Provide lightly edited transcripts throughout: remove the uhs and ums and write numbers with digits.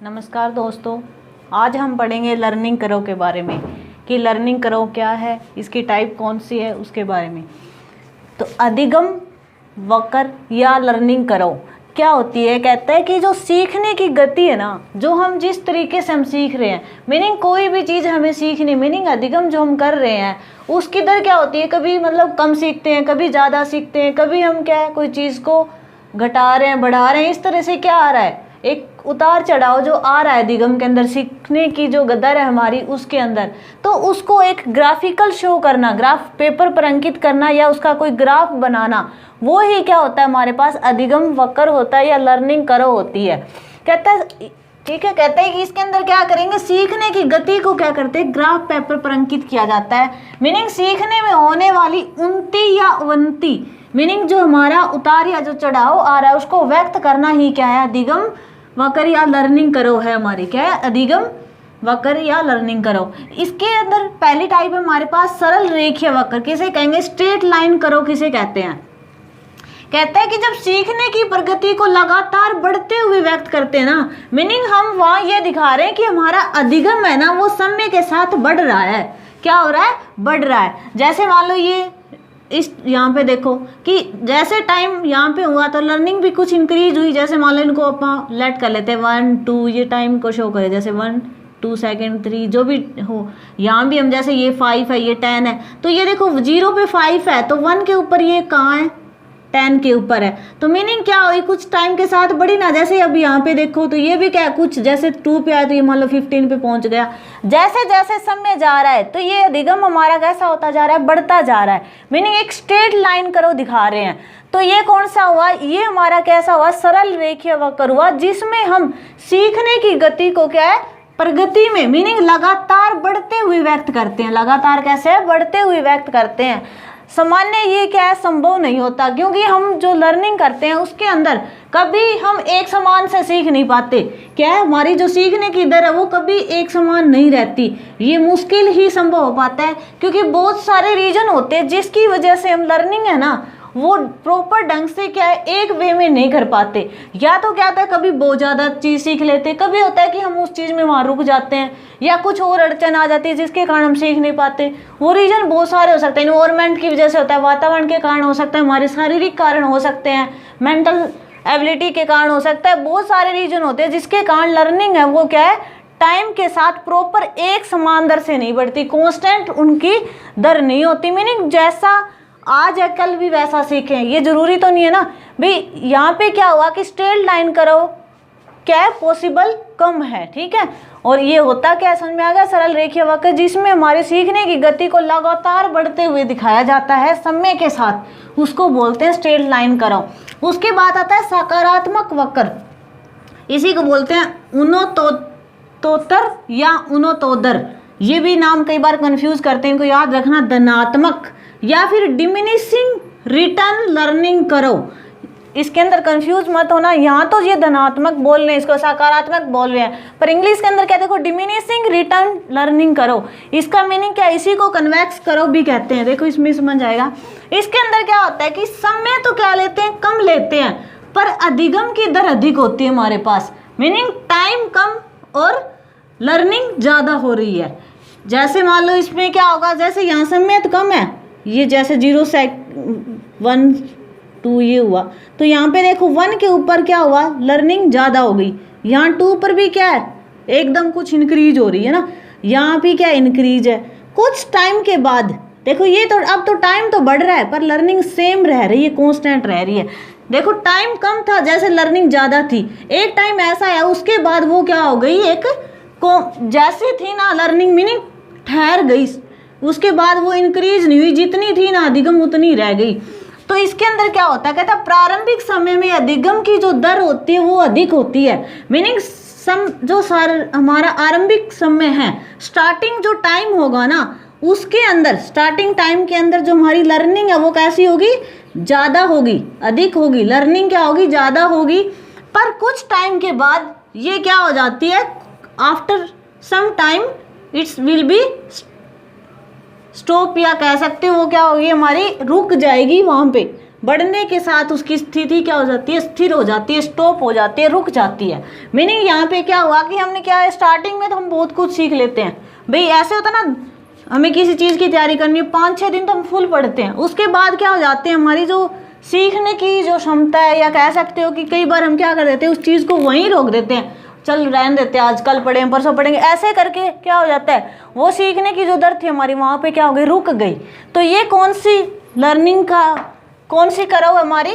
नमस्कार दोस्तों, आज हम पढ़ेंगे लर्निंग करो के बारे में कि लर्निंग करो क्या है, इसकी टाइप कौन सी है, उसके बारे में। तो अधिगम वक्र या लर्निंग करो क्या होती है। कहता है कि जो सीखने की गति है ना, जो हम जिस तरीके से हम सीख रहे हैं, मीनिंग कोई भी चीज़ हमें सीखनी, मीनिंग अधिगम जो हम कर रहे हैं उसकी दर क्या होती है। कभी मतलब कम सीखते हैं, कभी ज़्यादा सीखते हैं, कभी हम क्या है कोई चीज़ को घटा रहे हैं, बढ़ा रहे हैं। इस तरह से क्या आ रहा है, एक उतार चढ़ाव जो आ रहा है अधिगम के अंदर, सीखने की जो दर है हमारी उसके अंदर। तो उसको एक ग्राफिकल शो करना, ग्राफ पेपर पर अंकित करना या उसका कोई ग्राफ बनाना, वो ही क्या होता है हमारे पास अधिगम वक्र होता है या लर्निंग करो होती है। कहता है ठीक है, कहते हैं कि इसके अंदर क्या करेंगे, सीखने की गति को क्या करते हैं, ग्राफ पेपर पर अंकित किया जाता है। मीनिंग सीखने में होने वाली उन्नति या अवनति, मीनिंग जो हमारा उतार या जो चढ़ाव आ रहा है उसको व्यक्त करना ही क्या है, अधिगम वक्र या लर्निंग करो है हमारी। क्या है, अधिगम वक्र या लर्निंग करो। इसके अंदर पहली टाइप है हमारे पास सरल रेखीय वक्र, किसे कहेंगे, स्ट्रेट लाइन करो किसे कहते हैं। कहता है कि जब सीखने की प्रगति को लगातार बढ़ते हुए व्यक्त करते हैं ना, मीनिंग हम वहाँ ये दिखा रहे हैं कि हमारा अधिगम है ना वो समय के साथ बढ़ रहा है। क्या हो रहा है, बढ़ रहा है। जैसे मान लो ये इस यहाँ पे देखो कि जैसे टाइम यहाँ पे हुआ तो लर्निंग भी कुछ इंक्रीज हुई। जैसे मान लो इनको अपन लेट कर लेते हैं 1 2, ये टाइम को शो करे, जैसे 1 2 सेकेंड 3 जो भी हो। यहाँ भी हम जैसे ये 5 है, ये 10 है, तो ये देखो 0 पे 5 है तो 1 के ऊपर ये कहाँ है, 10 के ऊपर है। तो मीनिंग क्या हुई, कुछ टाइम के साथ बढ़ी ना। जैसे अब यहाँ पे देखो तो ये भी क्या है, कुछ जैसे 2 पे आया तो ये मान लो 15 पे पहुंच गया। जैसे जैसे समय जा रहा है तो ये अधिगम हमारा कैसा होता जा रहा है, बढ़ता जा रहा है। मीनिंग एक स्ट्रेट लाइन करो दिखा रहे हैं। तो ये कौन सा हुआ, ये हमारा कैसा हुआ, सरल रेखीय वक्र हुआ, जिसमें हम सीखने की गति को क्या है, प्रगति में, मीनिंग लगातार बढ़ते हुए व्यक्त करते हैं। लगातार कैसे है, बढ़ते हुए व्यक्त करते हैं। सामान्य ये क्या है, संभव नहीं होता, क्योंकि हम जो लर्निंग करते हैं उसके अंदर कभी हम एक समान से सीख नहीं पाते। क्या है, हमारी जो सीखने की दर है वो कभी एक समान नहीं रहती। ये मुश्किल ही संभव हो पाता है, क्योंकि बहुत सारे रीजन होते हैं जिसकी वजह से हम लर्निंग है ना वो प्रॉपर ढंग से क्या है एक वे में नहीं कर पाते। या तो क्या होता है, कभी बहुत ज़्यादा चीज़ सीख लेते, कभी होता है कि हम उस चीज़ में वहाँ रुक जाते हैं, या कुछ और अड़चन आ जाती है जिसके कारण हम सीख नहीं पाते। वो रीजन बहुत सारे हो सकते हैं, इन्वायरमेंट की वजह से होता है, वातावरण के कारण हो सकता है, हमारे शारीरिक कारण हो सकते हैं, मेंटल एबिलिटी के कारण हो सकता है। बहुत सारे रीजन होते हैं जिसके कारण लर्निंग है वो क्या है, टाइम के साथ प्रॉपर एक समान दर से नहीं बढ़ती, कॉन्स्टेंट उनकी दर नहीं होती। मीनिंग जैसा आज है कल भी वैसा सीखें, ये जरूरी तो नहीं है ना भाई। यहाँ पे क्या हुआ कि स्ट्रेट लाइन करो क्या है, पॉसिबल कम है, ठीक है। और ये होता क्या, समझ में आ गया, सरल रेखीय वक्र, जिसमें हमारे सीखने की गति को लगातार बढ़ते हुए दिखाया जाता है समय के साथ, उसको बोलते हैं स्ट्रेट लाइन करो। उसके बाद आता है सकारात्मक वक्र, इसी को बोलते हैं उन्नतोत्तर या उन्नतोदर। ये भी नाम कई बार कंफ्यूज करते हैं, इनको याद रखना, धनात्मक या फिर डिमिनिशिंग रिटर्न लर्निंग करो। इसके अंदर कंफ्यूज मत होना, यहाँ तो ये धनात्मक बोल रहे हैं, इसको सकारात्मक बोल रहे हैं, पर इंग्लिश के अंदर क्या देखो, डिमिनिशिंग रिटर्न लर्निंग करो। इसका मीनिंग क्या, इसी को कन्वेक्स करो भी कहते हैं। देखो इसमें समझ आएगा। इसके अंदर क्या होता है कि समय तो क्या लेते हैं, कम लेते हैं, पर अधिगम की दर अधिक होती है हमारे पास। मीनिंग टाइम कम और लर्निंग ज़्यादा हो रही है। जैसे मान लो इसमें क्या होगा, जैसे यहाँ समय तो कम है, ये जैसे 0 1 2 ये हुआ, तो यहाँ पे देखो 1 के ऊपर क्या हुआ, लर्निंग ज़्यादा हो गई। यहाँ 2 पर भी क्या है, एकदम कुछ इंक्रीज हो रही है ना, यहाँ भी क्या इंक्रीज है। कुछ टाइम के बाद देखो ये तो अब तो टाइम तो बढ़ रहा है पर लर्निंग सेम रह रही है, कॉन्स्टेंट रह रही है। देखो टाइम कम था, जैसे लर्निंग ज़्यादा थी, एक टाइम ऐसा है उसके बाद वो क्या हो गई, एक जैसी थी ना लर्निंग, मीनिंग ठहर गई, उसके बाद वो इंक्रीज नहीं हुई, जितनी थी ना अधिगम उतनी रह गई। तो इसके अंदर क्या होता है, कहता है प्रारंभिक समय में अधिगम की जो दर होती है वो अधिक होती है। मीनिंग जो हमारा आरंभिक समय है, स्टार्टिंग जो टाइम होगा ना उसके अंदर, स्टार्टिंग टाइम के अंदर जो हमारी लर्निंग है वो कैसी होगी, ज़्यादा होगी, अधिक होगी। लर्निंग क्या होगी, ज़्यादा होगी। पर कुछ टाइम के बाद ये क्या हो जाती है, after some time it's will be stop या कह सकते हो वो क्या होगी हमारी, रुक जाएगी वहां पे। बढ़ने के साथ उसकी स्थिति क्या हो जाती है, स्थिर हो जाती है, स्टॉप हो जाती है, रुक जाती है। मीनिंग यहाँ पे क्या हुआ कि हमने क्या है, स्टार्टिंग में तो हम बहुत कुछ सीख लेते हैं भाई, ऐसे होता ना, हमें किसी चीज़ की तैयारी करनी है 5-6 दिन तो हम फुल पढ़ते हैं, उसके बाद क्या हो जाते हैं, हमारी जो सीखने की जो क्षमता है, या कह सकते हो कि कई बार हम क्या कर देते हैं, उस चीज़ को वहीं रोक देते हैं, चल रहने देते हैं, आज कल पढ़ेंगे परसों पढ़ेंगे, ऐसे करके क्या हो जाता है, वो सीखने की जो दर थी हमारी वहाँ पे क्या हो गई, रुक गई। तो ये कौन सी लर्निंग का कौन सी करो हमारी,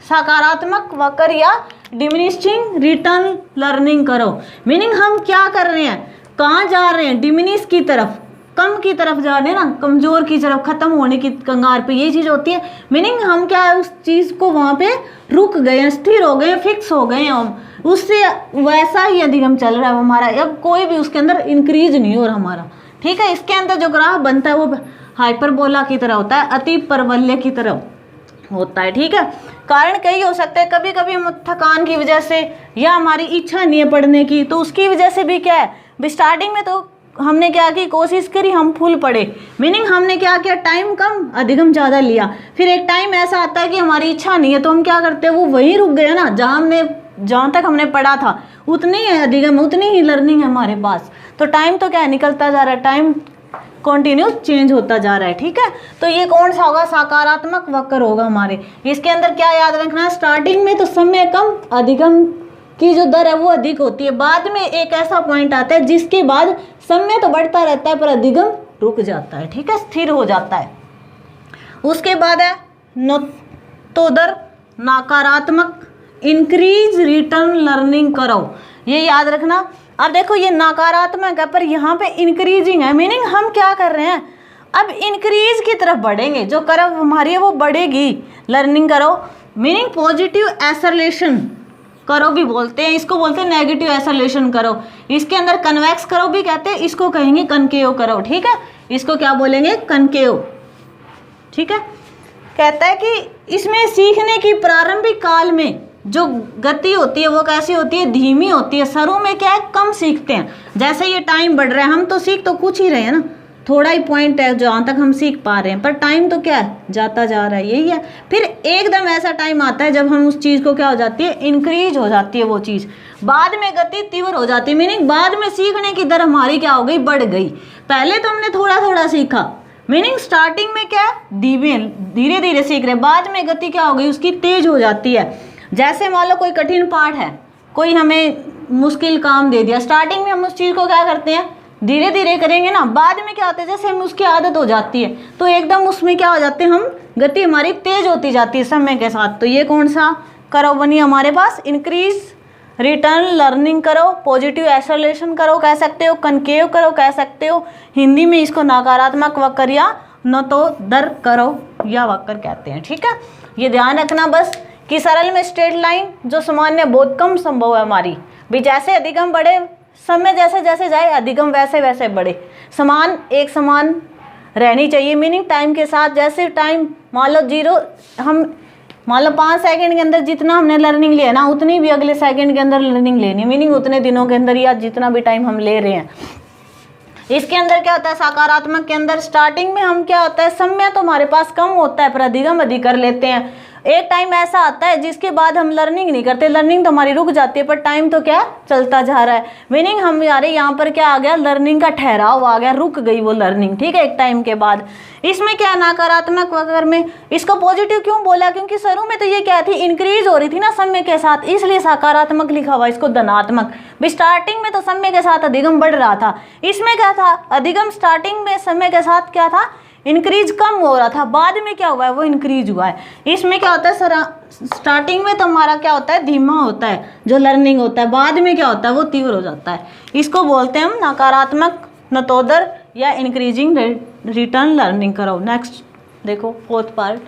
सकारात्मक वक्र या डिमिनिशिंग रिटर्न लर्निंग करो। मीनिंग हम क्या कर रहे हैं, कहाँ जा रहे हैं, डिमिनिश की तरफ, कम की तरफ जा रहे हैं ना, कमजोर की तरफ, खत्म होने की कगार पे, ये चीज होती है। मीनिंग हम क्या है, उस चीज को वहां पे रुक गए हैं, स्थिर हो गए हैं, फिक्स हो गए हैं हम, उससे वैसा ही अधिगम चल रहा है हमारा, अब कोई भी उसके अंदर इंक्रीज नहीं हो रहा हमारा। ठीक है, इसके अंदर जो ग्राफ बनता है वो हाइपरबोला की तरह होता है, अति परवलय की तरह होता है। ठीक है, कारण कई हो सकते हैं, कभी कभी हम थकान की वजह से, या हमारी इच्छा नहीं है पढ़ने की, तो उसकी वजह से भी क्या है, स्टार्टिंग में तो हमने क्या की, कोशिश करी हम फुल पढ़े, मीनिंग हमने क्या किया, टाइम कम अधिगम ज़्यादा लिया। फिर एक टाइम ऐसा आता है कि हमारी इच्छा नहीं है, तो हम क्या करते हैं, वो वहीं रुक गए ना, जहाँ तक हमने पढ़ा था उतनी है अधिगम, उतनी ही लर्निंग है हमारे पास, तो टाइम तो क्या निकलता जा रहा है, टाइम कॉन्टिन्यूस चेंज होता जा रहा है। ठीक है, तो ये कौन सा होगा, सकारात्मक वक्र होगा हमारे। इसके अंदर क्या याद रखना है, स्टार्टिंग में तो समय कम, अधिगम की जो दर है वो अधिक होती है, बाद में एक ऐसा पॉइंट आता है जिसके बाद समय तो बढ़ता रहता है पर अधिगम रुक जाता है। ठीक है, स्थिर हो जाता है। उसके बाद है नतोदर नकारात्मक, इंक्रीज रिटर्न लर्निंग करो, ये याद रखना। अब देखो ये नकारात्मक है पर यहाँ पे इंक्रीजिंग है, मीनिंग हम क्या कर रहे हैं, अब इंक्रीज की तरफ बढ़ेंगे, जो कर्व हमारी है वो बढ़ेगी। लर्निंग करो मीनिंग पॉजिटिव एसरलेशन करो भी बोलते हैं, इसको बोलते हैं नेगेटिव एसरलेशन करो। इसके अंदर कन्वेक्स करो भी कहते हैं, इसको कहेंगे कनकेव करो। ठीक है, इसको क्या बोलेंगे, कनकेव। ठीक है, कहता है कि इसमें सीखने की प्रारंभिक काल में जो गति होती है वो कैसी होती है, धीमी होती है। शुरू में क्या है, कम सीखते हैं, जैसे ये टाइम बढ़ रहा है, हम तो सीख तो कुछ ही रहे हैं ना, थोड़ा ही पॉइंट है जहाँ तक हम सीख पा रहे हैं, पर टाइम तो क्या है, जाता जा रहा है, यही है। फिर एकदम ऐसा टाइम आता है जब हम उस चीज़ को क्या हो जाती है, इंक्रीज हो जाती है वो चीज़, बाद में गति तीव्र हो जाती है, मीनिंग बाद में सीखने की दर हमारी क्या हो गई, बढ़ गई। पहले तो हमने थोड़ा थोड़ा सीखा, मीनिंग स्टार्टिंग में क्या है, धीरे धीरे सीख रहे, बाद में गति क्या हो गई उसकी, तेज हो जाती है। जैसे मान लो कोई कठिन पाठ है, कोई हमें मुश्किल काम दे दिया, स्टार्टिंग में हम उस चीज़ को क्या करते हैं, धीरे धीरे करेंगे ना, बाद में क्या होता है, जैसे हमें उसकी आदत हो जाती है तो एकदम उसमें क्या हो जाते हैं हम, गति हमारी तेज होती जाती है समय के साथ। तो ये कौन सा करो बनी हमारे पास, इंक्रीज रिटर्न लर्निंग करो, पॉजिटिव एसरलेशन करो कह सकते हो, कनकेव करो कह सकते हो, हिंदी में इसको नकारात्मक वक्र या नतोदर करो या वक्र कहते हैं। ठीक है, ये ध्यान रखना बस कि सरल में स्ट्रेट लाइन जो सामान्य बहुत कम संभव है हमारी भी, जैसे अधिगम बढ़े, समय जैसे जैसे जाए अधिगम वैसे वैसे बढ़े, समान एक समान रहनी चाहिए। मीनिंग टाइम के साथ, जैसे टाइम मान लो 0, हम मान लो 5 सेकंड के अंदर जितना हमने लर्निंग लिया ना, उतनी भी अगले सेकंड के अंदर लर्निंग लेनी, मीनिंग उतने दिनों के अंदर या जितना भी टाइम हम ले रहे हैं। इसके अंदर क्या होता है, सकारात्मक के अंदर स्टार्टिंग में हम क्या होता है, समय तो हमारे पास कम होता है पर अधिगम अधिक कर लेते हैं। एक टाइम ऐसा आता है जिसके बाद हम लर्निंग नहीं करते, लर्निंग तो हमारी रुक जाती है पर टाइम तो क्या चलता जा रहा है, मीनिंग हमारे यहाँ पर क्या आ गया, लर्निंग का ठहराव आ गया, रुक गई वो लर्निंग। ठीक है, एक टाइम के बाद। इसमें क्या नकारात्मक वक्र में इसको पॉजिटिव क्यों बोला, क्योंकि शुरू में तो ये क्या थी, इंक्रीज हो रही थी ना समय के साथ, इसलिए सकारात्मक लिखा हुआ, इसको धनात्मक। स्टार्टिंग में तो समय के साथ अधिगम बढ़ रहा था, इसमें क्या था, अधिगम स्टार्टिंग में समय के साथ क्या था, इंक्रीज कम हो रहा था, बाद में क्या हुआ है, वो इंक्रीज हुआ है। इसमें क्या होता है, स्टार्टिंग में तो हमारा क्या होता है, धीमा होता है जो लर्निंग होता है, बाद में क्या होता है, वो तीव्र हो जाता है। इसको बोलते हैं हम नकारात्मक नतोदर या इंक्रीजिंग रिटर्न लर्निंग करो। नेक्स्ट देखो, फोर्थ पार्ट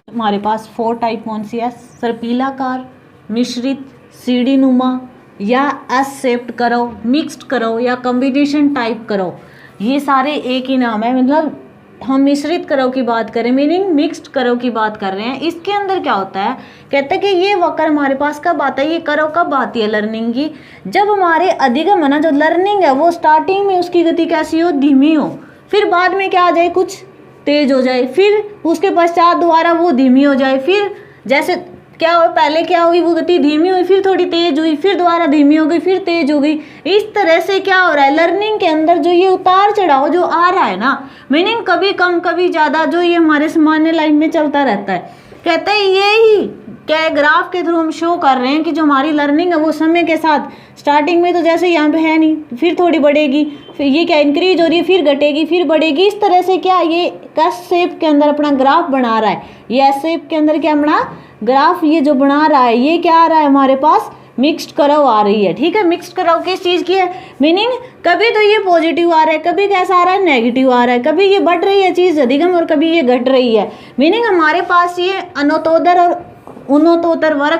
हमारे पास 4 टाइप कौन सी है, सर्पिलाकार, मिश्रित, सीढ़ी नुमा या एस शेप्ड करो, मिक्स्ड करो या कॉम्बिनेशन टाइप करो। ये सारे एक ही नाम है, मतलब हम मिश्रित करो की बात करें, मीनिंग मिक्स्ड करो की बात कर रहे हैं। इसके अंदर क्या होता है, कहते हैं कि ये वक्र हमारे पास कब आता है, ये करो कब आती है लर्निंग की, जब हमारे अधिगम है ना, जो लर्निंग है वो स्टार्टिंग में उसकी गति कैसी हो, धीमी हो, फिर बाद में क्या आ जाए, कुछ तेज हो जाए, फिर उसके पश्चात दोबारा वो धीमी हो जाए, फिर जैसे क्या हो, पहले क्या हुई, वो गति धीमी हुई, फिर थोड़ी तेज हुई, फिर दोबारा धीमी हो गई, फिर तेज हो गई। इस तरह से क्या हो रहा है, लर्निंग के अंदर जो ये उतार चढ़ाव जो आ रहा है ना, मीनिंग कभी कम कभी ज़्यादा, जो ये हमारे सामान्य लाइफ में चलता रहता है। कहते हैं यही क्या ग्राफ के थ्रू हम शो कर रहे हैं कि जो हमारी लर्निंग है वो समय के साथ, स्टार्टिंग में तो जैसे यहाँ पे है नहीं, फिर थोड़ी बढ़ेगी, फिर ये क्या इंक्रीज हो रही है, फिर घटेगी, फिर बढ़ेगी। इस तरह से क्या ये एस शेप के अंदर अपना ग्राफ बना रहा है। ये एस शेप के अंदर क्या बना ग्राफ, ये जो बना रहा है, ये क्या आ रहा है हमारे पास, मिक्स्ड कर्व आ रही है। ठीक है, मिक्स्ड कर्व किस चीज़ की है, मीनिंग कभी तो ये पॉजिटिव आ रहा है, कभी कैसा आ रहा है, नेगेटिव आ रहा है, कभी ये बढ़ रही है चीज़ अधिगम और कभी ये घट रही है। मीनिंग हमारे पास ये अनोतोदर और उन्नतोत्तर वक्र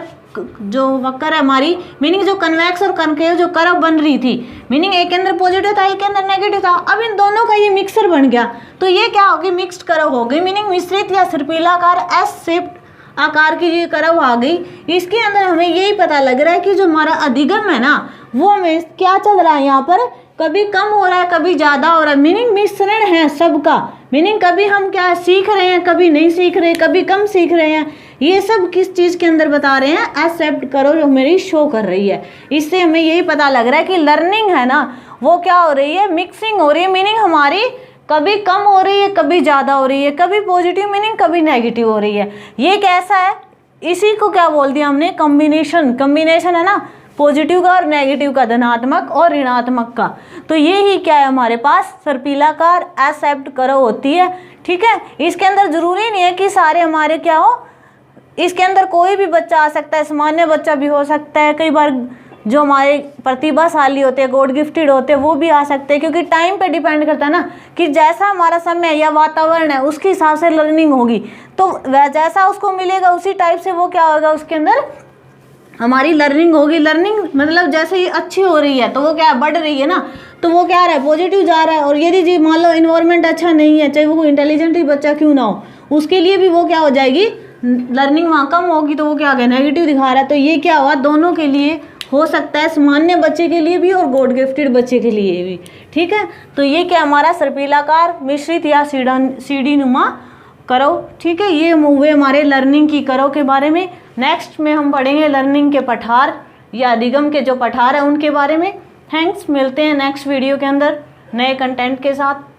जो वक्र है हमारी, मीनिंग जो कन्वेक्स और कनकेव जो कर्व बन रही थी, मीनिंग एक के अंदर पॉजिटिव था, एक के अंदर नेगेटिव था, अब इन दोनों का ये मिक्सर बन गया, तो ये क्या होगी, मिक्स्ड कर्व हो गई। मीनिंग मिश्रित या सर्पिलाकार एस शेप्ड आकार की ये कर्व आ गई। इसके अंदर हमें यही पता लग रहा है कि जो हमारा अधिगम है ना, वो हमें क्या चल रहा है यहाँ पर, कभी कम हो रहा है, कभी ज़्यादा हो रहा है। मीनिंग मिश्रण है सबका, मीनिंग कभी हम क्या सीख रहे हैं, कभी नहीं सीख रहे, कभी कम सीख रहे हैं। ये सब किस चीज़ के अंदर बता रहे हैं, एक्सेप्ट करो जो मेरी शो कर रही है। इससे हमें यही पता लग रहा है कि लर्निंग है ना, वो क्या हो रही है, मिक्सिंग हो रही है। मीनिंग हमारी कभी कम हो रही है, कभी ज़्यादा हो रही है, कभी पॉजिटिव मीनिंग कभी नेगेटिव हो रही है। ये कैसा है, इसी को क्या बोल दिया हमने, कम्बिनेशन। कम्बिनेशन है ना, पॉजिटिव का और नेगेटिव का, धनात्मक और ऋणात्मक का। तो ये ही क्या है हमारे पास, सर्पिलाकार एक्सेप्ट कर्व होती है। ठीक है, इसके अंदर जरूरी नहीं है कि सारे हमारे क्या हो, इसके अंदर कोई भी बच्चा आ सकता है, सामान्य बच्चा भी हो सकता है, कई बार जो हमारे प्रतिभाशाली होते हैं, गॉड गिफ्टेड होते हैं, वो भी आ सकते हैं, क्योंकि टाइम पे डिपेंड करता है ना कि जैसा हमारा समय या वातावरण है उसके हिसाब से लर्निंग होगी। तो जैसा उसको मिलेगा उसी टाइप से वो क्या होगा, उसके अंदर हमारी लर्निंग होगी। लर्निंग मतलब जैसे ही अच्छी हो रही है तो वो क्या बढ़ रही है ना, तो वो क्या रहा है, पॉजिटिव जा रहा है। और यदि जी मान लो इन्वायरमेंट अच्छा नहीं है, चाहे वो इंटेलिजेंट ही बच्चा क्यों ना हो, उसके लिए भी वो क्या हो जाएगी, लर्निंग वहाँ कम होगी, तो वो क्या होगा, नेगेटिव दिखा रहा है। तो ये क्या हुआ, दोनों के लिए हो सकता है, सामान्य बच्चे के लिए भी और गॉड गिफ्टेड बच्चे के लिए भी। ठीक है, तो ये क्या हमारा सर्पिलाकार, मिश्रित या सीढ़ी नुमा कर्व। ठीक है, ये हुए हमारे लर्निंग की कर्व के बारे में। नेक्स्ट में हम पढ़ेंगे लर्निंग के पठार या अधिगम के जो पठार है उनके बारे में। थैंक्स, मिलते हैं नेक्स्ट वीडियो के अंदर नए कंटेंट के साथ।